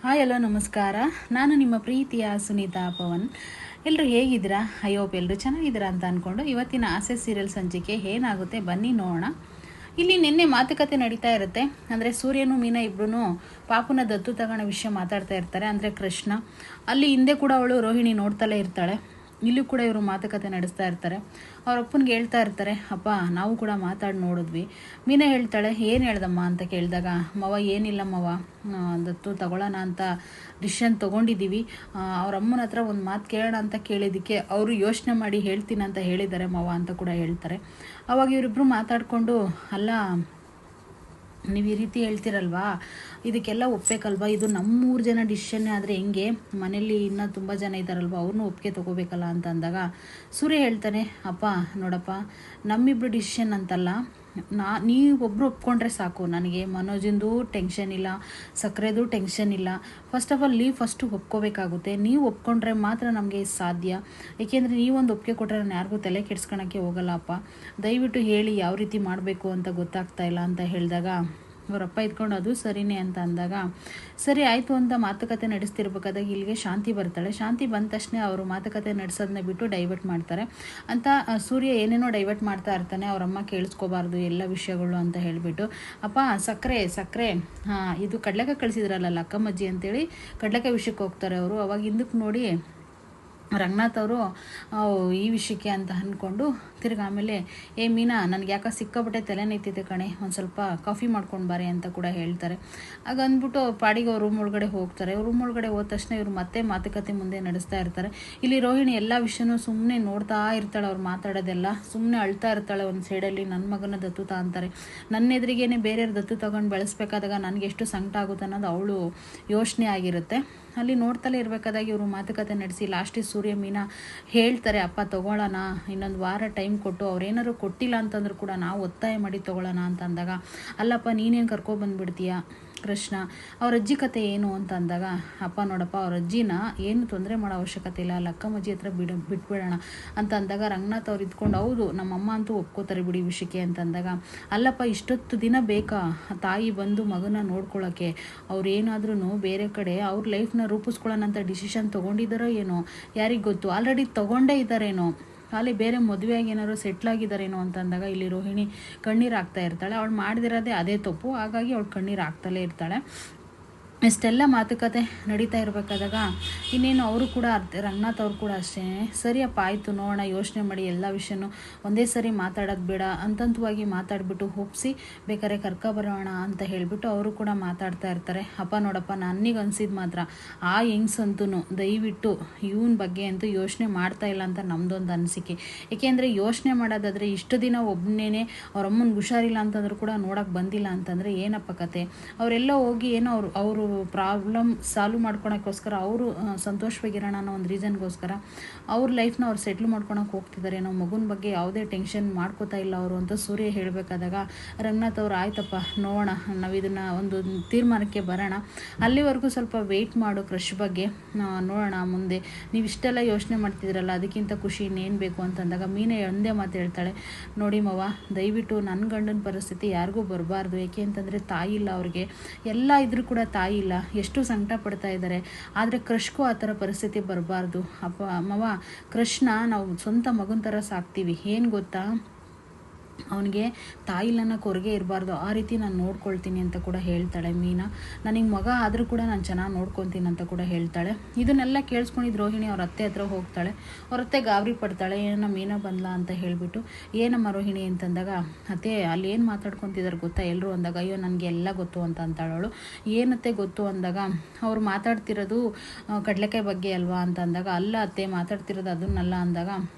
Hi hello ನಮಸ್ಕಾರ. ನಾನು ನಿಮ್ಮ ಪ್ರೀತಿಯ ಸುನೀತಾ ಪವನ್. ಎಲ್ಲರೂ ಹೇಗಿದ್ದೀರಾ? ಐ ಹೋಪ್ ಎಲ್ಲರೂ ಚೆನ್ನಾಗಿದ್ದೀರಾ ಅಂತ ಅಂದ್ಕೊಂಡು ಇವತ್ತಿನ ಆಸೆ ಸೀರಿಯಲ್ ಸಂಚಿಕೆ ಏನಾಗುತ್ತೆ ಬನ್ನಿ ನೋಡೋಣ. ಇಲ್ಲಿ ನಿನ್ನೆ ಮಾತುಕತೆ ನಡೀತಾ ಇರುತ್ತೆ. ಅಂದರೆ ಸೂರ್ಯನು ಮೀನಾ ಇಬ್ಬರೂ ಪಾಪುನ ದತ್ತು ತಗೊಳ್ಳೋ ವಿಷಯ ಮಾತಾಡ್ತಾ ಇರ್ತಾರೆ. ಅಂದರೆ ಕೃಷ್ಣ ಅಲ್ಲಿ ಹಿಂದೆ ಕೂಡ ಅವಳು ರೋಹಿಣಿ ನೋಡ್ತಲೇ ಇರ್ತಾಳೆ. ಇಲ್ಲೂ ಕೂಡ ಇವರು ಮಾತುಕತೆ ನಡೆಸ್ತಾ ಇರ್ತಾರೆ. ಅವ್ರ ಅಪ್ಪನಿಗೆ ಹೇಳ್ತಾ ಇರ್ತಾರೆ, ಅಪ್ಪ ನಾವು ಕೂಡ ಮಾತಾಡಿ ನೋಡಿದ್ವಿ. ಮೀನಾ ಹೇಳ್ತಾಳೆ, ಏನು ಹೇಳ್ದಮ್ಮ ಅಂತ ಕೇಳಿದಾಗ, ಮವ ಏನಿಲ್ಲ ಮವ, ದತ್ತು ತಗೊಳ್ಳೋಣ ಅಂತ ಡಿಸಿಷನ್ ತೊಗೊಂಡಿದ್ದೀವಿ. ಅವ್ರ ಅಮ್ಮನ ಹತ್ರ ಒಂದು ಮಾತು ಕೇಳೋಣ ಅಂತ ಕೇಳಿದ್ದಕ್ಕೆ ಅವರು ಯೋಚನೆ ಮಾಡಿ ಹೇಳ್ತೀನಿ ಅಂತ ಹೇಳಿದ್ದಾರೆ ಮವ ಅಂತ ಕೂಡ ಹೇಳ್ತಾರೆ. ಅವಾಗ ಇವರಿಬ್ಬರು ಮಾತಾಡಿಕೊಂಡು, ಅಲ್ಲ ನೀವು ಈ ರೀತಿ ಹೇಳ್ತಿರಲ್ವಾ, ಇದಕ್ಕೆಲ್ಲ ಒಪ್ಪಬೇಕಲ್ವಾ, ಇದು ನಮ್ಮ 3 ಜನ ಡಿಸಿಷನ್ನೇ ಆದರೆ ಹೆಂಗೆ, ಮನೇಲಿ ಇನ್ನೂ ತುಂಬ ಜನ ಇದ್ದಾರಲ್ವ, ಅವ್ರನ್ನೂ ಒಪ್ಪಿಗೆ ತೊಗೋಬೇಕಲ್ಲ ಅಂತ ಅಂದಾಗ ಸೂರ್ಯ ಹೇಳ್ತಾನೆ, ಅಪ್ಪ ನೋಡಪ್ಪ, ನಮ್ಮಿಬ್ಬರು ಡಿಸಿಷನ್ ಅಂತಲ್ಲ, ನೀವೊಬ್ಬರು ಒಪ್ಕೊಂಡ್ರೆ ಸಾಕು, ನನಗೆ ಮನೋಜಿಂದು ಟೆನ್ಷನ್ ಇಲ್ಲ, ಸಕ್ಕರೆದು ಟೆನ್ಷನ್ ಇಲ್ಲ. ಫಸ್ಟ್ ಆಫ್ ಆಲ್ ನೀವು ಫಸ್ಟು ಒಪ್ಕೋಬೇಕಾಗುತ್ತೆ. ನೀವು ಒಪ್ಕೊಂಡ್ರೆ ಮಾತ್ರ ನಮಗೆ ಸಾಧ್ಯ. ಏಕೆಂದರೆ ನೀವೊಂದು ಒಪ್ಪಿಗೆ ಕೊಟ್ಟರೆ ನಾನು ಯಾರಿಗೂ ತಲೆ ಕೆಡ್ಸ್ಕೊಳಕ್ಕೆ ಹೋಗಲ್ಲಪ್ಪ. ದಯವಿಟ್ಟು ಹೇಳಿ ಯಾವ ರೀತಿ ಮಾಡಬೇಕು ಅಂತ ಗೊತ್ತಾಗ್ತಾ ಇಲ್ಲ ಅಂತ ಹೇಳಿದಾಗ ಅವರಪ್ಪ ಇದ್ಕೊಂಡು ಅದು ಸರಿನೇ ಅಂತ ಅಂದಾಗ ಸರಿ ಆಯಿತು ಅಂತ ಮಾತುಕತೆ ನಡೆಸ್ತಿರ್ಬೇಕಾದಾಗ ಇಲ್ಲಿಗೆ ಶಾಂತಿ ಬರ್ತಾಳೆ. ಶಾಂತಿ ಬಂದ ತಕ್ಷಣ ಅವರು ಮಾತುಕತೆ ನಡೆಸೋದನ್ನ ಬಿಟ್ಟು ಡೈವರ್ಟ್ ಮಾಡ್ತಾರೆ ಅಂತ ಸೂರ್ಯ ಏನೇನೋ ಡೈವರ್ಟ್ ಮಾಡ್ತಾ ಇರ್ತಾನೆ. ಅವರಮ್ಮ ಕೇಳಿಸ್ಕೋಬಾರ್ದು ಎಲ್ಲ ವಿಷಯಗಳು ಅಂತ ಹೇಳಿಬಿಟ್ಟು, ಅಪ್ಪ ಸಕ್ಕರೆ ಇದು ಕಡ್ಲೆಕಾಯಿ ಕಳಿಸಿದ್ರಲ್ಲ ಅಕ್ಕಮ್ಮಜ್ಜಿ ಅಂತೇಳಿ ಕಡ್ಲೆಕಾಯಿ ವಿಷಯಕ್ಕೆ ಹೋಗ್ತಾರೆ ಅವರು. ಅವಾಗ ಹಿಂದಕ್ಕೆ ನೋಡಿ ರಂಗನಾಥ್ ಅವರು ಈ ವಿಷಯಕ್ಕೆ ಅಂತ ಅಂದ್ಕೊಂಡು ತಿರ್ಗಿ ಆಮೇಲೆ, ಮೀನಾ ನನಗೆ ಯಾಕೆ ಸಿಕ್ಕಾಪಟ್ಟೆ ತಲೆ ನಿಂತಿದೆ ಕಣೆ, ಒಂದು ಸ್ವಲ್ಪ ಕಾಫಿ ಮಾಡ್ಕೊಂಡು ಬಾರೆ ಅಂತ ಕೂಡ ಹೇಳ್ತಾರೆ. ಆಗ ಅಂದ್ಬಿಟ್ಟು ಪಾಡಿಗೆ ಅವ್ರ ರೂಮ್ ಒಳಗಡೆ ಹೋಗ್ತಾರೆ. ರೂಮ್ ಒಳಗಡೆ ಹೋದ ತಕ್ಷಣ ಇವರು ಮತ್ತೆ ಮಾತುಕತೆ ಮುಂದೆ ನಡೆಸ್ತಾ ಇರ್ತಾರೆ. ಇಲ್ಲಿ ರೋಹಿಣಿ ಎಲ್ಲ ವಿಷಯನೂ ಸುಮ್ಮನೆ ನೋಡ್ತಾ ಇರ್ತಾಳೆ, ಅವ್ರು ಮಾತಾಡೋದೆಲ್ಲ ಸುಮ್ಮನೆ ಅಳ್ತಾ ಇರ್ತಾಳೆ ಒಂದು ಸೈಡಲ್ಲಿ. ನನ್ನ ಮಗನ ದತ್ತು ಅಂತಾರೆ, ನನ್ನ ಎದುರಿಗೇನೆ ಬೇರೆಯವ್ರ ದತ್ತು ತಗೊಂಡು ಬೆಳೆಸ್ಬೇಕಾದಾಗ ನನಗೆ ಎಷ್ಟು ಸಂಕಟ ಆಗುತ್ತೆ ಅನ್ನೋದು ಅವಳು ಯೋಚನೆ ಆಗಿರುತ್ತೆ. ಅಲ್ಲಿ ನೋಡ್ತಲೇ ಇರಬೇಕಾದಾಗ ಇವರು ಮಾತುಕತೆ ನಡೆಸಿ ಲಾಸ್ಟಿಗೆ ಸೂರ್ಯ ಮೀನಾ ಹೇಳ್ತಾರೆ, ಅಪ್ಪ ತೊಗೊಳ್ಳೋಣ, ಇನ್ನೊಂದು ವಾರ ಟೈಮ್ ಕೊಟ್ಟು, ಅವ್ರೇನಾದ್ರು ಕೊಟ್ಟಿಲ್ಲ ಅಂತಂದ್ರೂ ಕೂಡ ನಾವು ಒತ್ತಾಯ ಮಾಡಿ ತೊಗೊಳ್ಳೋಣ ಅಂತ ಅಂದಾಗ, ಅಲ್ಲಪ್ಪ ನೀನೇನು ಕರ್ಕೊಬಂದ್ಬಿಡ್ತೀಯ ಕೃಷ್ಣ, ಅವ್ರ ಅಜ್ಜಿ ಕತೆ ಏನು ಅಂತ ಅಂದಾಗ, ಅಪ್ಪ ನೋಡಪ್ಪ ಅವ್ರ ಅಜ್ಜಿನ ಏನು ತೊಂದರೆ ಮಾಡೋ ಅವಶ್ಯಕತೆ ಇಲ್ಲ, ಲಕ್ಕಮ್ಮಜ್ಜಿ ಹತ್ರ ಬಿಟ್ಬಿಡೋಣ ಅಂತ ಅಂದಾಗ ರಂಗನಾಥ್ ಅವ್ರು ಇದ್ಕೊಂಡು, ಹೌದು ನಮ್ಮಮ್ಮ ಅಂತೂ ಒಪ್ಕೋತಾರೆ ಬಿಡಿ ವಿಷಯಕ್ಕೆ ಅಂತ ಅಂದಾಗ, ಅಲ್ಲಪ್ಪ ಇಷ್ಟೊತ್ತು ದಿನ ಬೇಕಾ ತಾಯಿ ಬಂದು ಮಗನ ನೋಡ್ಕೊಳ್ಳೋಕ್ಕೆ, ಅವ್ರು ಏನಾದ್ರೂ ಬೇರೆ ಕಡೆ ಅವ್ರ ಲೈಫ್ನ ರೂಪಿಸ್ಕೊಳ್ಳೋಣ ಅಂತ ಡಿಸಿಷನ್ ತೊಗೊಂಡಿದ್ದಾರೋ ಏನೋ, ಯಾರಿಗೆ ಗೊತ್ತು, ಆಲ್ರೆಡಿ ತೊಗೊಂಡೇ ಇದ್ದಾರೇನೋ, ಅಲ್ಲಿ ಬೇರೆ ಮದುವೆಯಾಗಿ ಏನಾದ್ರು ಸೆಟ್ಲಾಗಿದ್ದಾರೇನೋ ಅಂತ ಅಂದಾಗ ಇಲ್ಲಿ ರೋಹಿಣಿ ಕಣ್ಣೀರು ಆಗ್ತಾ ಇರ್ತಾಳೆ. ಅವಳು ಮಾಡಿದಿರೋದೇ ಅದೇ ತಪ್ಪು, ಹಾಗಾಗಿ ಅವಳು ಕಣ್ಣೀರು ಆಗ್ತಲೇ ಇರ್ತಾಳೆ. ಇಷ್ಟೆಲ್ಲ ಮಾತುಕತೆ ನಡೀತಾ ಇರಬೇಕಾದಾಗ ಇನ್ನೇನು ಅವರು ಕೂಡ ರಂಗನಾಥ್ ಅವರು ಕೂಡ ಅಷ್ಟೇ, ಸರಿಯಪ್ಪ ಆಯಿತು ನೋಡೋಣ, ಯೋಚನೆ ಮಾಡಿ ಎಲ್ಲ ವಿಷಯನೂ ಒಂದೇ ಸರಿ ಮಾತಾಡೋದು ಬೇಡ, ಹಂತವಾಗಿ ಮಾತಾಡಿಬಿಟ್ಟು ಒಪ್ಪಿಸಿ ಬೇಕಾದ್ರೆ ಕರ್ಕೊಬರೋಣ ಅಂತ ಹೇಳಿಬಿಟ್ಟು ಅವರು ಕೂಡ ಮಾತಾಡ್ತಾ ಇರ್ತಾರೆ. ಅಪ್ಪ ನೋಡಪ್ಪ, ನನಗೆ ಅನಿಸಿದ್ದು ಮಾತ್ರ ಆ ಹೆಂಗ್ಸಂತೂ ದಯವಿಟ್ಟು ಇವನ ಬಗ್ಗೆ ಅಂತೂ ಯೋಚನೆ ಮಾಡ್ತಾ ಇಲ್ಲ ಅಂತ ನಮ್ಮದೊಂದು ಅನಿಸಿಕೆ. ಏಕೆಂದರೆ ಯೋಚನೆ ಮಾಡೋದಾದರೆ ಇಷ್ಟು ದಿನ ಒಬ್ಬನೇ ಅವ್ರ ಅಮ್ಮನಿಗೆ ಹುಷಾರಿಲ್ಲ ಅಂತಂದ್ರೂ ಕೂಡ ನೋಡೋಕ್ಕೆ ಬಂದಿಲ್ಲ ಅಂತಂದರೆ ಏನಪ್ಪ ಕತೆ, ಅವರೆಲ್ಲ ಹೋಗಿ ಏನೋ ಅವರು ಪ್ರಾಬ್ಲಮ್ ಸಾಲ್ವ್ ಮಾಡ್ಕೊಳಕ್ಕೋಸ್ಕರ, ಅವರು ಸಂತೋಷವಾಗಿರೋಣ ಅನ್ನೋ ಒಂದು ರೀಸನ್ಗೋಸ್ಕರ ಅವ್ರ ಲೈಫ್ನ ಅವ್ರು ಸೆಟ್ಲ್ ಮಾಡ್ಕೊಳಕ್ಕೆ ಹೋಗ್ತಿದ್ದಾರೆ. ನಾವು ಮಗುನ ಬಗ್ಗೆ ಯಾವುದೇ ಟೆನ್ಷನ್ ಮಾಡ್ಕೋತಾ ಇಲ್ಲ ಅವರು ಅಂತ ಸೂರ್ಯ ಹೇಳಬೇಕಾದಾಗ ರಂಗನಾಥ್ ಅವರು, ಆಯ್ತಪ್ಪ ನೋಡೋಣ, ನಾವು ಇದನ್ನು ಒಂದು ತೀರ್ಮಾನಕ್ಕೆ ಬರೋಣ, ಅಲ್ಲಿವರೆಗೂ ಸ್ವಲ್ಪ ವೆಯ್ಟ್ ಮಾಡು ಕ್ರಶ್ ಬಗ್ಗೆ, ನೋಡೋಣ ಮುಂದೆ, ನೀವು ಇಷ್ಟೆಲ್ಲ ಯೋಚನೆ ಮಾಡ್ತಿದ್ರಲ್ಲ ಅದಕ್ಕಿಂತ ಖುಷಿ ಇನ್ನೇನು ಬೇಕು ಅಂತಂದಾಗ ಮೀನೇ ಒಂದೇ ಮಾತು ಹೇಳ್ತಾಳೆ, ನೋಡಿ ಮವ, ದಯವಿಟ್ಟು ನನ್ನ ಗಂಡನ ಪರಿಸ್ಥಿತಿ ಯಾರಿಗೂ ಬರಬಾರ್ದು, ಏಕೆ ಅಂತಂದರೆ ತಾಯಿ ಇಲ್ಲ ಅವ್ರಿಗೆ, ಎಲ್ಲ ಇದ್ರೂ ಕೂಡ ತಾಯಿ ಇಲ್ಲ, ಎಷ್ಟು ಸಂಕಟ ಪಡ್ತಾ ಇದ್ದಾರೆ, ಆದರೆ ಕ್ರಶ್ಗೂ ಆ ಥರ ಪರಿಸ್ಥಿತಿ ಬರಬಾರ್ದು. ಅಪ್ಪ ಮವ, ಕೃಷ್ಣ ನಾವು ಸ್ವಂತ ಮಗನ ಥರ ಸಾಕ್ತೀವಿ, ಏನು ಗೊತ್ತಾ, ಅವನಿಗೆ ತಾಯಿಲನ್ನ ಕೊರಗೆ ಇರಬಾರ್ದು, ಆ ರೀತಿ ನಾನು ನೋಡ್ಕೊಳ್ತೀನಿ ಅಂತ ಕೂಡ ಹೇಳ್ತಾಳೆ ಮೀನಾ. ನನಗೆ ಮಗ ಆದರೂ ಕೂಡ ನಾನು ಚೆನ್ನಾಗಿ ನೋಡ್ಕೊತೀನಿ ಅಂತ ಕೂಡ ಹೇಳ್ತಾಳೆ. ಇದನ್ನೆಲ್ಲ ಕೇಳಿಸ್ಕೊಂಡಿದ್ದು ರೋಹಿಣಿ ಅವ್ರ ಅತ್ತೆ ಹತ್ರ ಹೋಗ್ತಾಳೆ. ಅವ್ರ ಅತ್ತೆ ಗಾಬರಿ ಪಡ್ತಾಳೆ, ಏನೋ ಮೀನಾ ಬಂದ್ಲ ಅಂತ ಹೇಳಿಬಿಟ್ಟು, ಏನಮ್ಮ ರೋಹಿಣಿ ಅಂತಂದಾಗ, ಅತ್ತೆ ಅಲ್ಲಿ ಏನು ಮಾತಾಡ್ಕೊತಿದ್ದಾರೆ ಗೊತ್ತಾ ಎಲ್ಲರೂ ಅಂದಾಗ, ಅಯ್ಯೋ ನನಗೆ ಎಲ್ಲ ಗೊತ್ತು ಅಂತ ಅಂತಾಳವಳು. ಏನತ್ತೆ ಗೊತ್ತು ಅಂದಾಗ, ಅವ್ರು ಮಾತಾಡ್ತಿರೋದು ಕಡಲೆಕಾಯಿ ಬಗ್ಗೆ ಅಲ್ವಾ ಅಂತ ಅಂದಾಗ, ಅಲ್ಲ ಅತ್ತೆ ಮಾತಾಡ್ತಿರೋದು ಅದನ್ನಲ್ಲ ಅಂದಾಗ,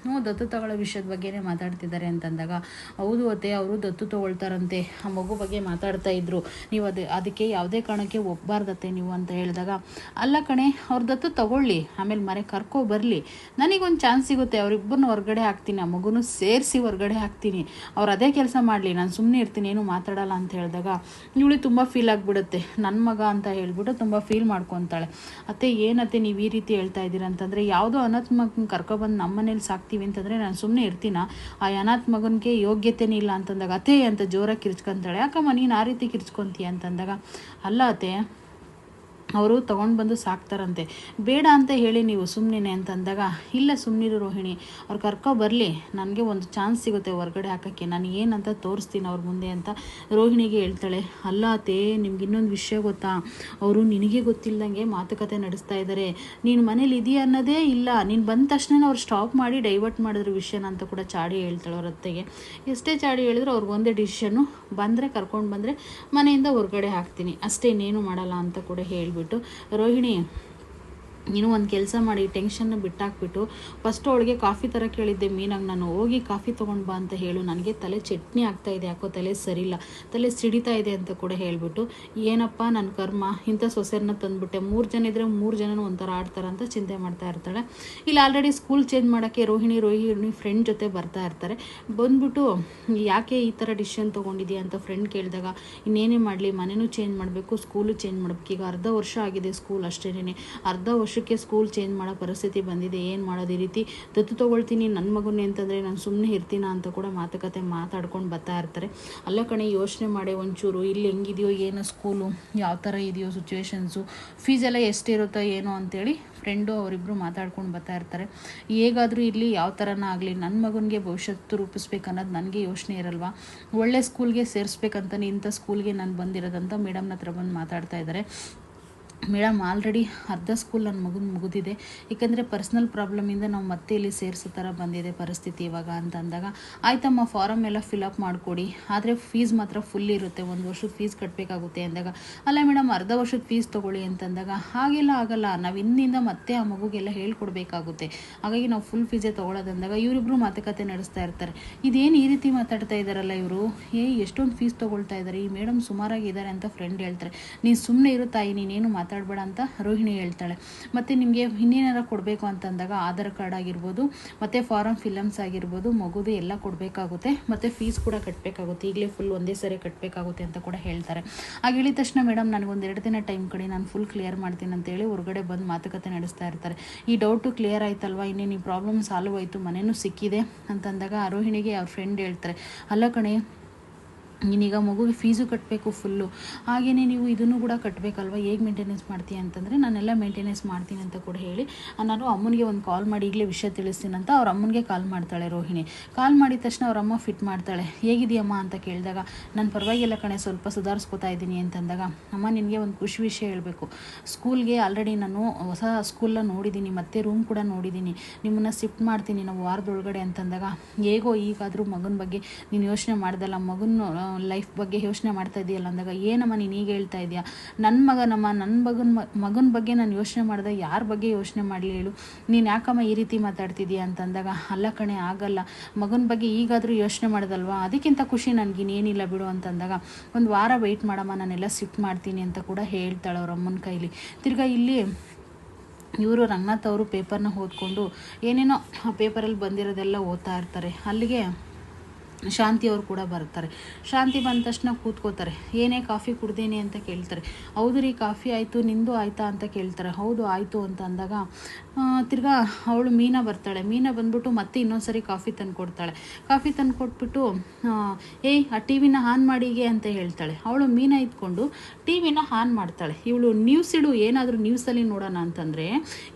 ದತ್ತು ತಗೊಳ್ಳೋ ವಿಷಯದ ಬಗ್ಗೆನೇ ಮಾತಾಡ್ತಿದ್ದಾರೆ ಅಂತಂದಾಗ, ಹೌದು ಅತ್ತೆ ಅವರು ದತ್ತು ತೊಗೊಳ್ತಾರಂತೆ, ಆ ಮಗು ಬಗ್ಗೆ ಮಾತಾಡ್ತಾ ಇದ್ರು, ನೀವು ಅದಕ್ಕೆ ಯಾವುದೇ ಕಾರಣಕ್ಕೆ ಒಪ್ಪಬಾರ್ದತ್ತೆ ನೀವು ಅಂತ ಹೇಳಿದಾಗ, ಅಲ್ಲ ಕಣೆ ಅವ್ರ ದತ್ತು ತಗೊಳ್ಳಿ, ಆಮೇಲೆ ಮನೆ ಕರ್ಕೊ ಬರಲಿ, ನನಗೊಂದು ಚಾನ್ಸ್ ಸಿಗುತ್ತೆ, ಅವರಿಬ್ಬರನ್ನ ಹೊರಗಡೆ ಹಾಕ್ತೀನಿ, ಆ ಮಗುನು ಸೇರಿಸಿ ಹೊರಗಡೆ ಹಾಕ್ತೀನಿ, ಅವ್ರು ಅದೇ ಕೆಲಸ ಮಾಡಲಿ, ನಾನು ಸುಮ್ಮನೆ ಇರ್ತೀನಿ ಏನು ಮಾತಾಡಲ್ಲ ಅಂತ ಹೇಳಿದಾಗ ಇವಳಿಗೆ ತುಂಬ ಫೀಲ್ ಆಗಿಬಿಡುತ್ತೆ, ನನ್ನ ಮಗ ಅಂತ ಹೇಳ್ಬಿಟ್ಟು ತುಂಬ ಫೀಲ್ ಮಾಡ್ಕೊತಾಳೆ. ಅತ್ತೆ ಏನತ್ತೆ ನೀವು ಈ ರೀತಿ ಹೇಳ್ತಾ ಇದ್ದೀರಾ ಅಂತಂದರೆ, ಯಾವುದೋ ಅನಾಥ ಮಗನ ಕರ್ಕೊಬಂದು ನಮ್ಮ ಮನೇಲಿ ಸಾಕ್ತೀವಿ ಅಂತಂದರೆ ನಾನು ಸುಮ್ಮನೆ ಇರ್ತೀನ, ಆ ಅನಾಥ ಮಗನಿಗೆ ಯೋಗ್ಯತೆನೇ ಇಲ್ಲ ಅಂತಂದಾಗ ಅತ್ತೆ ಅಂತ ಜೋರಾಗಿ ಕಿರ್ಚ್ಕೊಂತಾಳೆ. ಯಾಕಮ್ಮ ನೀನು ಆ ರೀತಿ ಕಿರ್ಚ್ಕೊತೀಯ ಅಂತಂದಾಗ, ಅಲ್ಲ ಅತ್ತೆ ಅವರು ತೊಗೊಂಡು ಬಂದು ಸಾಕ್ತಾರಂತೆ. ಬೇಡ ಅಂತ ಹೇಳಿ ನೀವು ಸುಮ್ಮನೆ ಅಂತಂದಾಗ, ಇಲ್ಲ ಸುಮ್ಮನಿರು ರೋಹಿಣಿ, ಅವ್ರು ಕರ್ಕೊ ಬರಲಿ, ನನಗೆ ಒಂದು ಚಾನ್ಸ್ ಸಿಗುತ್ತೆ ಹೊರಗಡೆ ಹಾಕೋಕ್ಕೆ, ನಾನು ಏನಂತ ತೋರಿಸ್ತೀನಿ ಅವ್ರ ಮುಂದೆ ಅಂತ ರೋಹಿಣಿಗೆ ಹೇಳ್ತಾಳೆ. ಅಲ್ಲ ಅತ್ತೆ, ನಿಮ್ಗೆ ಇನ್ನೊಂದು ವಿಷಯ ಗೊತ್ತಾ, ಅವರು ನಿನಗೆ ಗೊತ್ತಿಲ್ಲದಂಗೆ ಮಾತುಕತೆ ನಡೆಸ್ತಾ ಇದ್ದಾರೆ, ನೀನು ಮನೇಲಿ ಇದೆಯಾ ಅನ್ನೋದೇ ಇಲ್ಲ, ನೀನು ಬಂದ ತಕ್ಷಣ ಅವ್ರು ಸ್ಟಾಪ್ ಮಾಡಿ ಡೈವರ್ಟ್ ಮಾಡಿದ್ರು ವಿಷಯನ ಅಂತ ಕೂಡ ಚಾಡಿ ಹೇಳ್ತಾಳೆ ಅವ್ರ ಅತ್ತೆಗೆ. ಎಷ್ಟೇ ಚಾಡಿ ಹೇಳಿದ್ರು ಅವ್ರಿಗೊಂದೇ ಡಿಸಿಷನ್ನು, ಬಂದರೆ ಕರ್ಕೊಂಡು ಬಂದರೆ ಮನೆಯಿಂದ ಹೊರಗಡೆ ಹಾಕ್ತೀನಿ ಅಷ್ಟೇ, ಇನ್ನೇನು ಮಾಡಲ್ಲ ಅಂತ ಕೂಡ ಹೇಳಿಬಿಟ್ಟು, ರೋಹಿಣಿ ನೀನು ಒಂದು ಕೆಲಸ ಮಾಡಿ, ಟೆನ್ಷನ್ನ ಬಿಟ್ಟಾಕ್ಬಿಟ್ಟು ಫಸ್ಟು ಅವಳಿಗೆ ಕಾಫಿ ಥರ ಕೇಳಿದ್ದೆ ಮೀನಾಗಿ, ನಾನು ಹೋಗಿ ಕಾಫಿ ತೊಗೊಂಡು ಬಾ ಅಂತ ಹೇಳು, ನನಗೆ ತಲೆ ಚಟ್ನಿ ಆಗ್ತಾಯಿದೆ, ಯಾಕೋ ತಲೆ ಸರಿಯಿಲ್ಲ, ತಲೆ ಸಿಡಿತಾ ಇದೆ ಅಂತ ಕೂಡ ಹೇಳಿಬಿಟ್ಟು, ಏನಪ್ಪ ನನ್ನ ಕರ್ಮ ಇಂಥ ಸೊಸೆರನ್ನ ತಂದುಬಿಟ್ಟೆ, 3 ಜನ ಇದ್ದರೆ 3 ಜನನೂ ಒಂಥರ ಆಡ್ತಾರೆ ಅಂತ ಚಿಂತೆ ಮಾಡ್ತಾ ಇರ್ತಾಳೆ. ಇಲ್ಲ ಆಲ್ರೆಡಿ ಸ್ಕೂಲ್ ಚೇಂಜ್ ಮಾಡೋಕ್ಕೆ ರೋಹಿಣಿ ಫ್ರೆಂಡ್ ಜೊತೆ ಬರ್ತಾ ಇರ್ತಾರೆ. ಬಂದ್ಬಿಟ್ಟು ಯಾಕೆ ಈ ಥರ ಡಿಸಿಷನ್ ತೊಗೊಂಡಿದ್ಯಾ ಅಂತ ಫ್ರೆಂಡ್ ಕೇಳಿದಾಗ, ಇನ್ನೇನೇ ಮಾಡಲಿ, ಮನೆಯೂ ಚೇಂಜ್ ಮಾಡಬೇಕು, ಸ್ಕೂಲು ಚೇಂಜ್ ಮಾಡಬೇಕು, ಈಗ ಅರ್ಧ ವರ್ಷ ಆಗಿದೆ ಸ್ಕೂಲ್ ಅಷ್ಟೇನೆ, ಅರ್ಧ ವರ್ಷಕ್ಕೆ ಸ್ಕೂಲ್ ಚೇಂಜ್ ಮಾಡೋ ಪರಿಸ್ಥಿತಿ ಬಂದಿದೆ, ಏನು ಮಾಡೋದು, ಈ ರೀತಿ ದತ್ತು ತೊಗೊಳ್ತೀನಿ ನನ್ನ ಮಗುನೇ ಅಂತಂದರೆ ನಾನು ಸುಮ್ಮನೆ ಇರ್ತೀನ ಅಂತ ಕೂಡ ಮಾತುಕತೆ ಮಾತಾಡ್ಕೊಂಡು ಬರ್ತಾ ಇರ್ತಾರೆ. ಅಲ್ಲ ಕಣೆ, ಯೋಚನೆ ಮಾಡಿ ಒಂಚೂರು, ಇಲ್ಲಿ ಹೆಂಗಿದೆಯೋ ಏನೋ ಸ್ಕೂಲು, ಯಾವ ಥರ ಇದೆಯೋ ಸಿಚುವೇಶನ್ಸು, ಫೀಸೆಲ್ಲ ಎಷ್ಟಿರುತ್ತೋ ಏನೋ ಅಂತೇಳಿ ಫ್ರೆಂಡು ಅವರಿಬ್ಬರು ಮಾತಾಡ್ಕೊಂಡು ಬರ್ತಾ ಇರ್ತಾರೆ. ಹೇಗಾದರೂ ಇರಲಿ, ಯಾವ ಥರನ ಆಗಲಿ, ನನ್ನ ಮಗನಿಗೆ ಭವಿಷ್ಯತ್ತು ರೂಪಿಸ್ಬೇಕು ಅನ್ನೋದು ನನಗೆ ಯೋಚನೆ ಇರಲ್ವಾ, ಒಳ್ಳೆ ಸ್ಕೂಲ್ಗೆ ಸೇರಿಸ್ಬೇಕಂತಾನೆ ಇಂಥ ಸ್ಕೂಲ್ಗೆ ನಾನು ಬಂದಿರೋದಂತ ಮೇಡಮ್ನ ಹತ್ರ ಬಂದು ಮಾತಾಡ್ತಾ ಇದ್ದಾರೆ. ಮೇಡಮ್ ಆಲ್ರೆಡಿ ಅರ್ಧ ಸ್ಕೂಲ್ ನನ್ನ ಮಗನ ಮುಗಿದಿದೆ, ಏಕೆಂದರೆ ಪರ್ಸ್ನಲ್ ಪ್ರಾಬ್ಲಮಿಂದ ನಾವು ಮತ್ತೆ ಇಲ್ಲಿ ಸೇರಿಸೋ ಥರ ಬಂದಿದೆ ಪರಿಸ್ಥಿತಿ ಇವಾಗ ಅಂತ ಅಂದಾಗ, ಆಯ್ತಮ್ಮ ಫಾರಮ್ ಎಲ್ಲ ಫಿಲಪ್ ಮಾಡಿಕೊಡಿ, ಆದರೆ ಫೀಸ್ ಮಾತ್ರ ಫುಲ್ ಇರುತ್ತೆ, 1 ವರ್ಷದ ಫೀಸ್ ಕಟ್ಟಬೇಕಾಗುತ್ತೆ ಅಂದಾಗ, ಅಲ್ಲ ಮೇಡಮ್ ಅರ್ಧ ವರ್ಷದ ಫೀಸ್ ತೊಗೊಳ್ಳಿ ಅಂತಂದಾಗ, ಹಾಗೆಲ್ಲ ಆಗಲ್ಲ, ನಾವು ಇಂದಿಂದ ಮತ್ತೆ ಆ ಮಗುಗೆಲ್ಲ ಹೇಳ್ಕೊಡ್ಬೇಕಾಗುತ್ತೆ, ಹಾಗಾಗಿ ನಾವು ಫುಲ್ ಫೀಸೇ ತೊಗೊಳ್ಳೋದಂದಾಗ ಇವರಿಬ್ಬರು ಮಾತುಕತೆ ನಡೆಸ್ತಾ ಇರ್ತಾರೆ. ಇದೇನು ಈ ರೀತಿ ಮಾತಾಡ್ತಾ ಇದ್ದಾರಲ್ಲ ಇವರು, ಎಷ್ಟೊಂದು ಫೀಸ್ ತೊಗೊಳ್ತಾ ಇದ್ದಾರೆ, ಈ ಮೇಡಮ್ ಸುಮಾರಾಗಿದ್ದಾರೆ ಅಂತ ಫ್ರೆಂಡ್ ಹೇಳ್ತಾರೆ. ನೀನು ಸುಮ್ಮನೆ ಇರು ತಾಯಿ, ನೀನೇನು ಮಾತಾಡಬೇಡ ಅಂತ ರೋಹಿಣಿ ಹೇಳ್ತಾಳೆ. ಮತ್ತು ನಿಮಗೆ ಇನ್ನೇನಾರ ಕೊಡಬೇಕು ಅಂತಂದಾಗ ಆಧಾರ್ ಕಾರ್ಡ್ ಆಗಿರ್ಬೋದು, ಮತ್ತು ಫಾರಮ್ ಫಿಲಮ್ಸ್ ಆಗಿರ್ಬೋದು, ಮಗುದು ಎಲ್ಲ ಕೊಡಬೇಕಾಗುತ್ತೆ, ಮತ್ತು ಫೀಸ್ ಕೂಡ ಕಟ್ಟಬೇಕಾಗುತ್ತೆ, ಈಗಲೇ ಫುಲ್ ಒಂದೇ ಸರಿ ಕಟ್ಟಬೇಕಾಗುತ್ತೆ ಅಂತ ಕೂಡ ಹೇಳ್ತಾರೆ. ಹಾಗೆ ಹೇಳಿದ ತಕ್ಷಣ ಮೇಡಮ್ ನನಗೊಂದು 2 ದಿನ ಟೈಮ್ ಕೊಡಿ, ನಾನು ಫುಲ್ ಕ್ಲಿಯರ್ ಮಾಡ್ತೀನಿ ಅಂತೇಳಿ ಹೊರಗಡೆ ಬಂದು ಮಾತುಕತೆ ನಡೆಸ್ತಾ ಇರ್ತಾರೆ. ಈ ಡೌಟು ಕ್ಲಿಯರ್ ಆಯ್ತಲ್ವಾ, ಇನ್ನೇನು ಈ ಪ್ರಾಬ್ಲಮ್ ಸಾಲ್ವ್ ಆಯಿತು, ಮನೇನೂ ಸಿಕ್ಕಿದೆ ಅಂತಂದಾಗ ರೋಹಿಣಿಗೆ ಅವ್ರ ಫ್ರೆಂಡ್ ಹೇಳ್ತಾರೆ, ಅಲ್ಲ ಕಣೆ ನೀನೀಗ ಮಗುಗೆ ಫೀಸು ಕಟ್ಟಬೇಕು ಫುಲ್ಲು, ಹಾಗೆಯೇ ನೀವು ಇದನ್ನು ಕೂಡ ಕಟ್ಟಬೇಕಲ್ವ, ಹೇಗೆ ಮೇಂಟೆನೆನ್ಸ್ ಮಾಡ್ತೀಯ ಅಂತಂದರೆ, ನಾನೆಲ್ಲ ಮೇಂಟೆನೆನ್ಸ್ ಮಾಡ್ತೀನಿ ಅಂತ ಕೂಡ ಹೇಳಿ, ನಾನು ಅಮ್ಮನಿಗೆ ಒಂದು ಕಾಲ್ ಮಾಡಿ ಈಗಲೇ ವಿಷಯ ತಿಳಿಸ್ತೀನಿ ಅಂತ ಅವ್ರ ಅಮ್ಮನಿಗೆ ಕಾಲ್ ಮಾಡ್ತಾಳೆ ರೋಹಿಣಿ. ಕಾಲ್ ಮಾಡಿದ ತಕ್ಷಣ ಅವ್ರ ಅಮ್ಮ ಫಿಟ್ ಮಾಡ್ತಾಳೆ. ಹೇಗಿದೆಯಮ್ಮ ಅಂತ ಕೇಳಿದಾಗ, ನಾನು ಪರವಾಗಿಲ್ಲ ಕಣೆ, ಸ್ವಲ್ಪ ಸುಧಾರಿಸ್ಕೋತಾ ಇದ್ದೀನಿ ಅಂತಂದಾಗ, ಅಮ್ಮ ನಿನಗೆ ಒಂದು ಖುಷಿ ವಿಷಯ ಹೇಳಬೇಕು, ಸ್ಕೂಲ್ಗೆ ಆಲ್ರೆಡಿ ನಾನು ಹೊಸ ಸ್ಕೂಲ್ನ ನೋಡಿದ್ದೀನಿ, ಮತ್ತೆ ರೂಮ್ ಕೂಡ ನೋಡಿದ್ದೀನಿ, ನಿಮ್ಮನ್ನು ಶಿಫ್ಟ್ ಮಾಡ್ತೀನಿ ನಾವು ವಾರದೊಳಗಡೆ ಅಂತಂದಾಗ, ಹೇಗೋ ಈಗಾದರೂ ಮಗನ ಬಗ್ಗೆ ನೀನು ಯೋಚನೆ ಮಾಡ್ದಲ್ಲ, ಮಗನ ಲೈಫ್ ಬಗ್ಗೆ ಯೋಚನೆ ಮಾಡ್ತಾ ಇದೆಯಲ್ಲ ಅಂದಾಗ, ಏನಮ್ಮ ನೀನು ಈಗ ಹೇಳ್ತಾ ಇದೆಯಾ, ನನ್ನ ಮಗನಮ್ಮ, ನನ್ನ ಮಗನ ಬಗ್ಗೆ ನಾನು ಯೋಚನೆ ಮಾಡಿದೆ, ಯಾರ ಬಗ್ಗೆ ಯೋಚನೆ ಮಾಡಲಿ ಹೇಳು, ನೀನು ಯಾಕಮ್ಮ ಈ ರೀತಿ ಮಾತಾಡ್ತಿದ್ದೀಯ ಅಂತಂದಾಗ, ಅಲ್ಲ ಕಣೆ ಆಗಲ್ಲ, ಮಗನ ಬಗ್ಗೆ ಈಗಾದರೂ ಯೋಚನೆ ಮಾಡೋದಲ್ವಾ, ಅದಕ್ಕಿಂತ ಖುಷಿ ನನಗಿನ್ನೇನಿಲ್ಲ ಬಿಡು ಅಂತಂದಾಗ, 1 ವಾರ ವೆಯ್ಟ್ ಮಾಡಮ್ಮ, ನಾನೆಲ್ಲ ಶಿಫ್ಟ್ ಮಾಡ್ತೀನಿ ಅಂತ ಕೂಡ ಹೇಳ್ತಾಳೆ ಅವ್ರ ಅಮ್ಮನ ಕೈಲಿ. ತಿರ್ಗಾ ಇಲ್ಲಿ ಇವರು ರಂಗನಾಥ್ ಅವರು ಪೇಪರ್ನ ಓದ್ಕೊಂಡು ಏನೇನೋ ಆ ಪೇಪರಲ್ಲಿ ಬಂದಿರೋದೆಲ್ಲ ಓದ್ತಾ ಇರ್ತಾರೆ. ಅಲ್ಲಿಗೆ ಶಾಂತಿ ಅವರು ಕೂಡ ಬರ್ತಾರೆ. ಶಾಂತಿ ಬಂದ ತಕ್ಷಣ ಕೂತ್ಕೋತಾರೆ. ಏನೇ ಕಾಫಿ ಕುಡ್ದೇನೆ ಅಂತ ಕೇಳ್ತಾರೆ. ಹೌದು ರೀ, ಕಾಫಿ ಆಯಿತು, ನಿಂದು ಆಯಿತಾ ಅಂತ ಕೇಳ್ತಾರೆ. ಹೌದು ಆಯಿತು ಅಂತ ಅಂದಾಗ ತಿರ್ಗಾ ಅವಳು ಮೀನಾ ಬರ್ತಾಳೆ. ಮೀನಾ ಬಂದ್ಬಿಟ್ಟು ಮತ್ತೆ ಇನ್ನೊಂದು ಸರಿ ಕಾಫಿ ತಂದು ಕೊಡ್ತಾಳೆ. ಕಾಫಿ ತಂದು ಕೊಟ್ಬಿಟ್ಟು ಆ ಟಿ ವಿನ ಆನ್ ಮಾಡಿಗೆ ಅಂತ ಹೇಳ್ತಾಳೆ. ಅವಳು ಮೀನಾ ಇದ್ಕೊಂಡು ಟಿ ವಿನ ಆನ್ ಮಾಡ್ತಾಳೆ. ಇವಳು ನ್ಯೂಸ್ ಇಡು, ಏನಾದರೂ ನ್ಯೂಸಲ್ಲಿ ನೋಡೋಣ ಅಂತಂದರೆ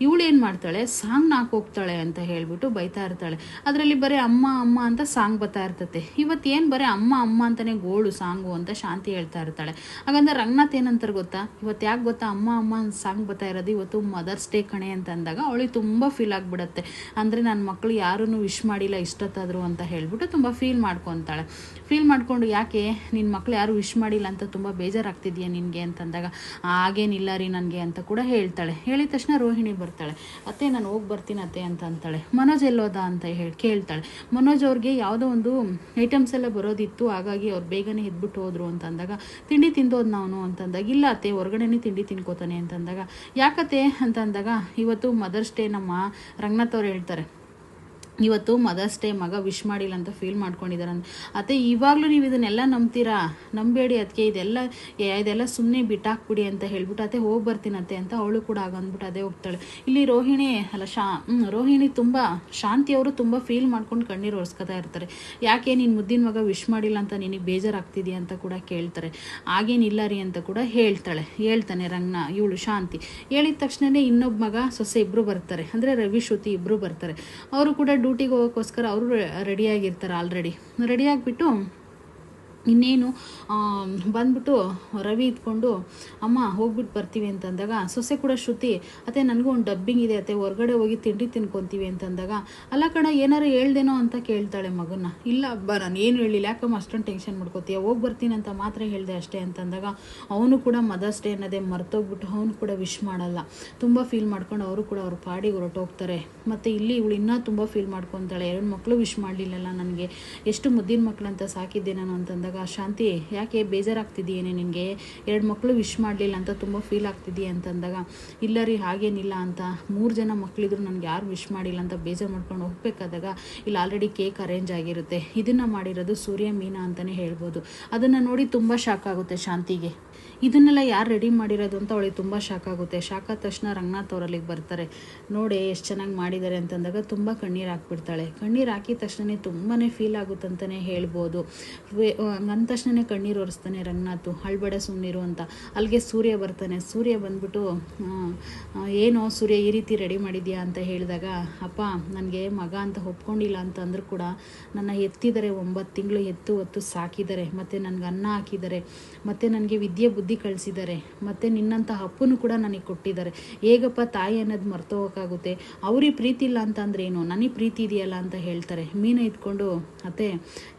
ಇವಳು ಏನು ಮಾಡ್ತಾಳೆ, ಸಾಂಗ್ನ ಹಾಕೋಗ್ತಾಳೆ ಅಂತ ಹೇಳ್ಬಿಟ್ಟು ಬೈತಾ ಇರ್ತಾಳೆ. ಅದರಲ್ಲಿ ಬರೀ ಅಮ್ಮ ಅಮ್ಮ ಅಂತ ಸಾಂಗ್ ಬರ್ತಾ ಇರ್ತತೆ. ಇವತ್ತೇನು ಬರೀ ಅಮ್ಮ ಅಮ್ಮ ಅಂತಲೇ ಗೋಳು ಸಾಂಗು ಅಂತ ಶಾಂತಿ ಹೇಳ್ತಾ ಇರ್ತಾಳೆ. ಹಾಗಂದ್ರೆ ರಂಗನಾಥ್ ಏನಂತಾರೆ ಗೊತ್ತಾ, ಇವತ್ತು ಯಾಕೆ ಗೊತ್ತಾ ಅಮ್ಮ ಅಮ್ಮ ಸಾಂಗ್ ಬರ್ತಾ ಇರೋದು, ಇವತ್ತು ಮದರ್ಸ್ ಡೇ ಕಣೆ ಅಂತ ಅಂದಾಗ ಅವಳಿಗೆ ತುಂಬ ಫೀಲ್ ಆಗಿಬಿಡುತ್ತೆ. ಅಂದರೆ ನನ್ನ ಮಕ್ಕಳು ಯಾರೂ ವಿಶ್ ಮಾಡಿಲ್ಲ ಇಷ್ಟೊತ್ತಾದರೂ ಅಂತ ಹೇಳ್ಬಿಟ್ಟು ತುಂಬ ಫೀಲ್ ಮಾಡ್ಕೊತಾಳೆ. ಫೀಲ್ ಮಾಡಿಕೊಂಡು, ಯಾಕೆ ನಿನ್ನ ಮಕ್ಕಳು ಯಾರು ವಿಶ್ ಮಾಡಿಲ್ಲ ಅಂತ ತುಂಬ ಬೇಜಾರಾಗ್ತಿದೆಯಾ ನಿನಗೆ ಅಂತಂದಾಗ, ಹಾಗೇನಿಲ್ಲ ರೀ ನನಗೆ ಅಂತ ಕೂಡ ಹೇಳ್ತಾಳೆ. ಹೇಳಿದ ತಕ್ಷಣ ರೋಹಿಣಿ ಬರ್ತಾಳೆ. ಅತ್ತೆ ನಾನು ಹೋಗಿ ಬರ್ತೀನಿ ಅತ್ತೆ ಅಂತ ಅಂತಾಳೆ. ಮನೋಜ್ ಎಲ್ಲೋದ ಅಂತ ಕೇಳ್ತಾಳೆ. ಮನೋಜ್ ಅವ್ರಿಗೆ ಯಾವುದೋ ಒಂದು ಐಟಮ್ಸ್ ಎಲ್ಲ ಬರೋದಿತ್ತು, ಹಾಗಾಗಿ ಅವ್ರು ಬೇಗನೆ ಎದ್ಬಿಟ್ಟು ಹೋದ್ರು ಅಂತ ಅಂದಾಗ, ತಿಂಡಿ ತಿಂದೋದು ನಾನು ಅಂತಂದಾಗ, ಇಲ್ಲ ಅತ್ತೆ ಹೊರಗಡೆನೇ ತಿಂಡಿ ತಿನ್ಕೋತಾನೆ ಅಂತಂದಾಗ, ಯಾಕತ್ತೆ ಅಂತಂದಾಗ, ಇವತ್ತು ಮದರ್ಸ್ ಡೇ ನಮ್ಮ ರಂಗನಾಥ್ ಅವ್ರು ಹೇಳ್ತಾರೆ, ಇವತ್ತು ಮದರ್ಸ್ ಡೇ ಮಗ ವಿಶ್ ಮಾಡಿಲ್ಲ ಅಂತ ಫೀಲ್ ಮಾಡ್ಕೊಂಡಿದ್ದಾರೆ. ಅತ್ತೆ ಇವಾಗಲೂ ನೀವು ಇದನ್ನೆಲ್ಲ ನಂಬ್ತೀರಾ? ನಂಬೇಡಿ, ಅದಕ್ಕೆ ಇದೆಲ್ಲ ಸುಮ್ಮನೆ ಬಿಟ್ಟಾಕ್ಬಿಡಿ ಅಂತ ಹೇಳ್ಬಿಟ್ಟು ಅತ್ತೆ ಹೋಗಿ ಬರ್ತೀನತ್ತೆ ಅಂತ ಅವಳು ಕೂಡ ಆಗ ಅಂದ್ಬಿಟ್ಟು ಅದೇ ಹೋಗ್ತಾಳೆ. ಇಲ್ಲಿ ರೋಹಿಣಿ ತುಂಬ ಶಾಂತಿಯವರು ತುಂಬ ಫೀಲ್ ಮಾಡ್ಕೊಂಡು ಕಣ್ಣೀರು ಒರೆಸ್ಕೊತಾ ಇರ್ತಾರೆ. ಯಾಕೆ ನೀನು ಮುದ್ದಿನ ಮಗ ವಿಶ್ ಮಾಡಿಲ್ಲ ಅಂತ ನಿನಗೆ ಬೇಜಾರಾಗ್ತಿದೆಯಾ ಅಂತ ಕೂಡ ಕೇಳ್ತಾರೆ. ಆಗೇನಿಲ್ಲ ರೀ ಅಂತ ಕೂಡ ಹೇಳ್ತಾನೆ ಇವಳು ಶಾಂತಿ. ಹೇಳಿದ ತಕ್ಷಣವೇ ಇನ್ನೊಬ್ಬ ಮಗ ಸೊಸೆ ಇಬ್ಬರು ಬರ್ತಾರೆ, ಅಂದರೆ ರವಿ ಶ್ರುತಿ ಇಬ್ಬರು ಬರ್ತಾರೆ. ಅವರು ಕೂಡ ಡ್ಯೂಟಿಗೆ ಹೋಗೋಕ್ಕೋಸ್ಕರ ಅವರು ರೆಡಿಯಾಗಿರ್ತಾರೆ. ಆಲ್ರೆಡಿ ರೆಡಿಯಾಗಿಬಿಟ್ಟು ಇನ್ನೇನು ಬಂದ್ಬಿಟ್ಟು ರವಿ ಇದ್ಕೊಂಡು ಅಮ್ಮ ಹೋಗ್ಬಿಟ್ಟು ಬರ್ತೀವಿ ಅಂತಂದಾಗ ಸೊಸೆ ಕೂಡ ಶ್ರುತಿ ಅತ್ತೆ ನನಗೂ ಒಂದು ಡಬ್ಬಿಂಗ್ ಇದೆ ಅತ್ತೆ, ಹೊರಗಡೆ ಹೋಗಿ ತಿಂಡಿ ತಿನ್ಕೊತೀವಿ ಅಂತಂದಾಗ ಅಲ್ಲ ಕಣ ಏನಾರು ಹೇಳ್ದೇನೋ ಅಂತ ಕೇಳ್ತಾಳೆ ಮಗನ್ನ. ಇಲ್ಲ ಅಬ್ಬ ನಾನು ಏನು ಹೇಳಿಲ್ಲ, ಯಾಕಮ್ಮ ಅಷ್ಟೊಂದು ಟೆನ್ಷನ್ ಮಾಡ್ಕೋತೀಯ, ಹೋಗಿ ಬರ್ತೀನಿ ಅಂತ ಮಾತ್ರ ಹೇಳಿದೆ ಅಷ್ಟೇ ಅಂತಂದಾಗ ಅವನು ಕೂಡ ಮದರ್ಸ್ ಡೇ ಅನ್ನೋದೇ ಮರ್ತೋಗ್ಬಿಟ್ಟು ಅವನು ಕೂಡ ವಿಶ್ ಮಾಡಲ್ಲ. ತುಂಬ ಫೀಲ್ ಮಾಡ್ಕೊಂಡು ಅವರು ಕೂಡ ಅವ್ರ ಪಾಡಿಗೆ ಹೊರಟೋಗ್ತಾರೆ. ಮತ್ತು ಇಲ್ಲಿ ಇವಳು ಇನ್ನೂ ತುಂಬ ಫೀಲ್ ಮಾಡ್ಕೊತಾಳೆ, 2 ಮಕ್ಕಳು ವಿಶ್ ಮಾಡಲಿಲ್ಲಲ್ಲ ನನಗೆ, ಎಷ್ಟು ಮುದ್ದಿನ ಮಕ್ಕಳು ಅಂತ ಸಾಕಿದ್ದೆ ನಾನು ಅಂತಂದಾಗ ಶಾಂತಿ ಯಾಕೆ ಬೇಜಾರಾಗ್ತಿದೆಯೇನೆ ನಿನಗೆ, 2 ಮಕ್ಕಳು ವಿಶ್ ಮಾಡಲಿಲ್ಲ ಅಂತ ತುಂಬ ಫೀಲ್ ಆಗ್ತಿದೆಯಾ ಅಂತಂದಾಗ ಇಲ್ಲ ರೀ ಹಾಗೇನಿಲ್ಲ ಅಂತ, 3 ಜನ ಮಕ್ಕಳಿದ್ರು ನನಗೆ ಯಾರು ವಿಶ್ ಮಾಡಿಲ್ಲ ಅಂತ ಬೇಜಾರು ಮಾಡ್ಕೊಂಡು ಹೋಗ್ಬೇಕಾದಾಗ ಇಲ್ಲಿ ಆಲ್ರೆಡಿ ಕೇಕ್ ಅರೇಂಜ್ ಆಗಿರುತ್ತೆ. ಇದನ್ನು ಮಾಡಿರೋದು ಸೂರ್ಯ ಮೀನಾ ಅಂತಲೇ ಹೇಳ್ಬೋದು. ಅದನ್ನು ನೋಡಿ ತುಂಬ ಶಾಕ್ ಆಗುತ್ತೆ ಶಾಂತಿಗೆ. ಇದನ್ನೆಲ್ಲ ಯಾರು ರೆಡಿ ಮಾಡಿರೋದು ಅಂತ ಅವಳಿಗೆ ತುಂಬ ಶಾಕ್ ಆಗುತ್ತೆ. ಶಾಕ್ ಆದ ತಕ್ಷಣ ರಂಗನಾಥ್ ಅವರಲ್ಲಿಗೆ ಬರ್ತಾರೆ. ನೋಡಿ ಎಷ್ಟು ಚೆನ್ನಾಗಿ ಮಾಡಿದ್ದಾರೆ ಅಂತಂದಾಗ ತುಂಬ ಕಣ್ಣೀರು ಹಾಕ್ಬಿಡ್ತಾಳೆ. ಕಣ್ಣೀರು ಹಾಕಿದ ತಕ್ಷಣ ತುಂಬಾ ಫೀಲ್ ಆಗುತ್ತಂತಲೇ ಹೇಳ್ಬೋದು. ಅಂದ ತಕ್ಷಣ ಕಣ್ಣೀರು ಒರೆಸ್ತಾನೆ ರಂಗನಾಥ್, ಅಳ್ಬೇಡ ಸುಮ್ಮನಿರು ಅಂತ. ಅಲ್ಲಿಗೆ ಸೂರ್ಯ ಬರ್ತಾನೆ. ಸೂರ್ಯ ಬಂದ್ಬಿಟ್ಟು ಏನೋ ಸೂರ್ಯ ಈ ರೀತಿ ರೆಡಿ ಮಾಡಿದ್ಯಾ ಅಂತ ಹೇಳಿದಾಗ ಅಪ್ಪ ನನಗೆ ಮಗ ಅಂತ ಒಪ್ಕೊಂಡಿಲ್ಲ ಅಂತಂದ್ರೂ ಕೂಡ ನನ್ನ ಎತ್ತಿದ್ದಾರೆ, 9 ತಿಂಗಳು ಹೊತ್ತು ಸಾಕಿದ್ದಾರೆ, ಮತ್ತು ನನಗೆ ಅನ್ನ ಹಾಕಿದ್ದಾರೆ, ಮತ್ತು ನನಗೆ ವಿದ್ಯೆ ಬುದ್ಧಿ ಕಳಿಸಿದ್ದಾರೆ, ಮತ್ತು ನಿನ್ನಂಥ ಅಪ್ಪನೂ ಕೂಡ ನನಗೆ ಕೊಟ್ಟಿದ್ದಾರೆ. ಹೇಗಪ್ಪ ತಾಯಿ ಅನ್ನೋದು ಮರ್ತೋಗೋಕ್ಕಾಗುತ್ತೆ, ಅವ್ರಿಗೆ ಪ್ರೀತಿ ಇಲ್ಲ ಅಂತಂದ್ರೆ ಏನು, ನನಗೆ ಪ್ರೀತಿ ಇದೆಯಲ್ಲ ಅಂತ ಹೇಳ್ತಾರೆ. ಮೀನ ಇದ್ಕೊಂಡು ಅತ್ತೆ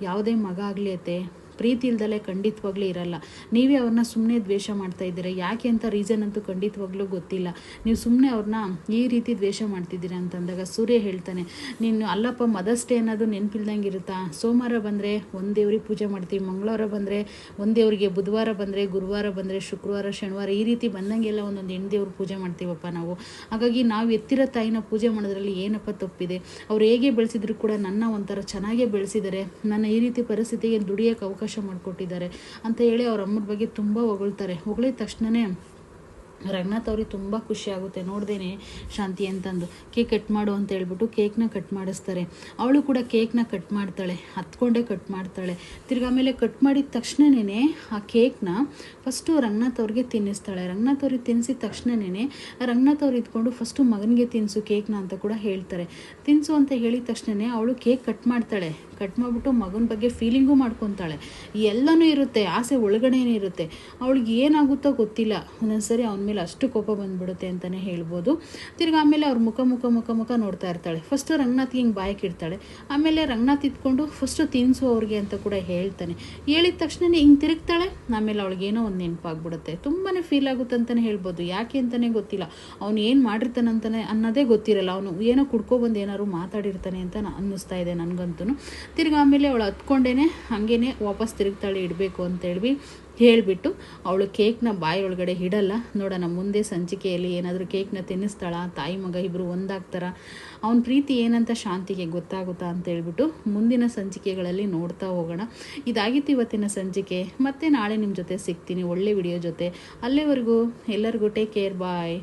ಯಾವುದೇ ಮಗ ಆಗಲಿ ಅತ್ತೆ ಪ್ರೀತಿ ಇಲ್ದಲೆ ಖಂಡಿತವಾಗ್ಲೂ ಇರಲ್ಲ, ನೀವೇ ಅವ್ರನ್ನ ಸುಮ್ಮನೆ ದ್ವೇಷ ಮಾಡ್ತಾ ಇದ್ದೀರಾ, ಯಾಕೆ ಅಂತ ರೀಸನ್ ಅಂತೂ ಖಂಡಿತವಾಗ್ಲೂ ಗೊತ್ತಿಲ್ಲ, ನೀವು ಸುಮ್ಮನೆ ಅವ್ರನ್ನ ಈ ರೀತಿ ದ್ವೇಷ ಮಾಡ್ತಿದ್ದೀರಾ ಅಂತಂದಾಗ ಸೂರ್ಯ ಹೇಳ್ತಾನೆ ನೀನು ಅಲ್ಲಪ್ಪ ಮದರ್ಸ್ ಡೇ ಅನ್ನೋದು ನೆನಪಿಲ್ದಂಗೆ ಇರುತ್ತಾ, ಸೋಮವಾರ ಬಂದರೆ ಒಂದು ದೇವ್ರಿಗೆ ಪೂಜೆ ಮಾಡ್ತೀವಿ, ಮಂಗಳವಾರ ಬಂದರೆ ಒಂದು ದೇವ್ರಿಗೆ, ಬುಧವಾರ ಬಂದರೆ, ಗುರುವಾರ ಬಂದರೆ, ಶುಕ್ರವಾರ, ಶನಿವಾರ ಈ ರೀತಿ ಬಂದಂಗೆಲ್ಲ ಒಂದೊಂದು ಹೆಣ್ಣು ದೇವ್ರ ಪೂಜೆ ಮಾಡ್ತೀವಪ್ಪ ನಾವು. ಹಾಗಾಗಿ ನಾವು ಎತ್ತಿರೋ ತಾಯಿನ ಪೂಜೆ ಮಾಡೋದ್ರಲ್ಲಿ ಏನಪ್ಪ ತಪ್ಪಿದೆ, ಅವ್ರು ಹೇಗೆ ಬೆಳೆಸಿದ್ರು ಕೂಡ ನನ್ನ ಒಂಥರ ಚೆನ್ನಾಗೇ ಬೆಳೆಸಿದ್ದಾರೆ, ನನ್ನ ಈ ರೀತಿ ಪರಿಸ್ಥಿತಿಗೆ ದುಡಿಯೋಕ್ಕೆ ಅವಕಾಶ ಮಾಡಿಕೊಟ್ಟಿದ್ದಾರೆ ಅಂತ ಹೇಳಿ ಅವ್ರ ಅಮ್ಮನ ಬಗ್ಗೆ ತುಂಬ ಹೊಗಳ್ತಾರೆ. ಹೊಗಳಿದ ತಕ್ಷಣವೇ ರಂಗನಾಥ್ ಅವ್ರಿಗೆ ತುಂಬ ಖುಷಿ ಆಗುತ್ತೆ. ನೋಡ್ದೇನೆ ಶಾಂತಿ ಅಂತಂದು ಕೇಕ್ ಕಟ್ ಮಾಡು ಅಂತ ಹೇಳ್ಬಿಟ್ಟು ಕೇಕ್ನ ಕಟ್ ಮಾಡಿಸ್ತಾರೆ. ಅವಳು ಕೂಡ ಕೇಕ್ನ ಕಟ್ ಮಾಡ್ತಾಳೆ, ಹತ್ಕೊಂಡೇ ಕಟ್ ಮಾಡ್ತಾಳೆ. ತಿರ್ಗಿ ಆಮೇಲೆ ಕಟ್ ಮಾಡಿದ ತಕ್ಷಣವೇ ಆ ಕೇಕ್ನ ಫಸ್ಟು ರಂಗನಾಥ್ ಅವ್ರಿಗೆ ತಿನ್ನಿಸ್ತಾಳೆ. ರಂಗನಾಥ್ ಅವ್ರಿಗೆ ತಿನ್ನಿಸಿದ ತಕ್ಷಣವೇ ರಂಗನಾಥ್ ಅವ್ರು ಇದ್ಕೊಂಡು ಫಸ್ಟು ಮಗನಿಗೆ ತಿನ್ನಿಸು ಕೇಕ್ನ ಅಂತ ಕೂಡ ಹೇಳ್ತಾರೆ. ತಿನ್ನಿಸು ಅಂತ ಹೇಳಿದ ತಕ್ಷಣವೇ ಅವಳು ಕೇಕ್ ಕಟ್ ಮಾಡ್ತಾಳೆ. ಕಟ್ ಮಾಡಿಬಿಟ್ಟು ಮಗನ ಬಗ್ಗೆ ಫೀಲಿಂಗು ಮಾಡ್ಕೊತಾಳೆ. ಎಲ್ಲನೂ ಇರುತ್ತೆ, ಆಸೆ ಒಳಗಡೆನೇ ಇರುತ್ತೆ. ಅವಳಿಗೆ ಏನಾಗುತ್ತೋ ಗೊತ್ತಿಲ್ಲ, ಒಂದೊಂದ್ಸರಿ ಅವನ ಮೇಲೆ ಅಷ್ಟು ಕೋಪ ಬಂದ್ಬಿಡುತ್ತೆ ಅಂತಲೇ ಹೇಳ್ಬೋದು. ತಿರ್ಗಿ ಆಮೇಲೆ ಅವ್ರ ಮುಖ ನೋಡ್ತಾ ಇರ್ತಾಳೆ. ಫಸ್ಟು ರಂಗನಾಥ್ಗೆ ಹಿಂಗೆ ಬಾಯಕ್ಕೆ ಇಡ್ತಾಳೆ. ಆಮೇಲೆ ರಂಗನಾಥ್ ಇದ್ಕೊಂಡು ಫಸ್ಟು ತಿನ್ನಿಸು ಅವ್ರಿಗೆ ಅಂತ ಕೂಡ ಹೇಳ್ತಾನೆ. ಹೇಳಿದ ತಕ್ಷಣ ಹಿಂಗೆ ತಿರುಗ್ತಾಳೆ. ಆಮೇಲೆ ಅವಳಿಗೇನೋ ಒಂದು ನೆನಪಾಗ್ಬಿಡುತ್ತೆ. ತುಂಬಾ ಫೀಲ್ ಆಗುತ್ತೆ ಅಂತಲೇ ಹೇಳ್ಬೋದು. ಯಾಕೆ ಅಂತಲೇ ಗೊತ್ತಿಲ್ಲ, ಅವನು ಏನು ಮಾಡಿರ್ತಾನಂತಾನೆ ಅನ್ನೋದೇ ಗೊತ್ತಿರಲ್ಲ. ಅವನು ಏನೋ ಕುಡ್ಕೊಬಂದು ಏನಾದ್ರು ಮಾತಾಡಿರ್ತಾನೆ ಅಂತ ಅನ್ನಿಸ್ತಾ ಇದೆ ನನಗಂತೂ. ತಿರ್ಗಿ ಆಮೇಲೆ ಅವಳು ಹತ್ಕೊಂಡೇ ಹಾಗೇ ವಾಪಸ್ ತಿರುಗ್ತಾಳೆ ಇಡಬೇಕು ಅಂತೇಳಿ ಹೇಳಿಬಿಟ್ಟು ಅವಳು ಕೇಕ್ನ ಬಾಯಿ ಒಳಗಡೆ ಇಡಲ್ಲ. ನೋಡೋಣ ಮುಂದೆ ಸಂಚಿಕೆಯಲ್ಲಿ ಏನಾದರೂ ಕೇಕ್ನ ತಿನ್ನಿಸ್ತಾಳ, ತಾಯಿ ಮಗ ಇಬ್ಬರು ಒಂದಾಗ್ತಾರ, ಅವನ ಪ್ರೀತಿ ಏನಂತ ಶಾಂತಿಗೆ ಗೊತ್ತಾಗುತ್ತಾ ಅಂತ ಹೇಳ್ಬಿಟ್ಟು ಮುಂದಿನ ಸಂಚಿಕೆಗಳಲ್ಲಿ ನೋಡ್ತಾ ಹೋಗೋಣ. ಇದಾಗಿತ್ತು ಇವತ್ತಿನ ಸಂಚಿಕೆ. ಮತ್ತೆ ನಾಳೆ ನಿಮ್ಮ ಜೊತೆ ಸಿಗ್ತೀನಿ ಒಳ್ಳೆ ವಿಡಿಯೋ ಜೊತೆ. ಅಲ್ಲಿವರೆಗೂ ಎಲ್ಲರಿಗೂ ಟೇಕ್ ಕೇರ್, ಬಾಯ್.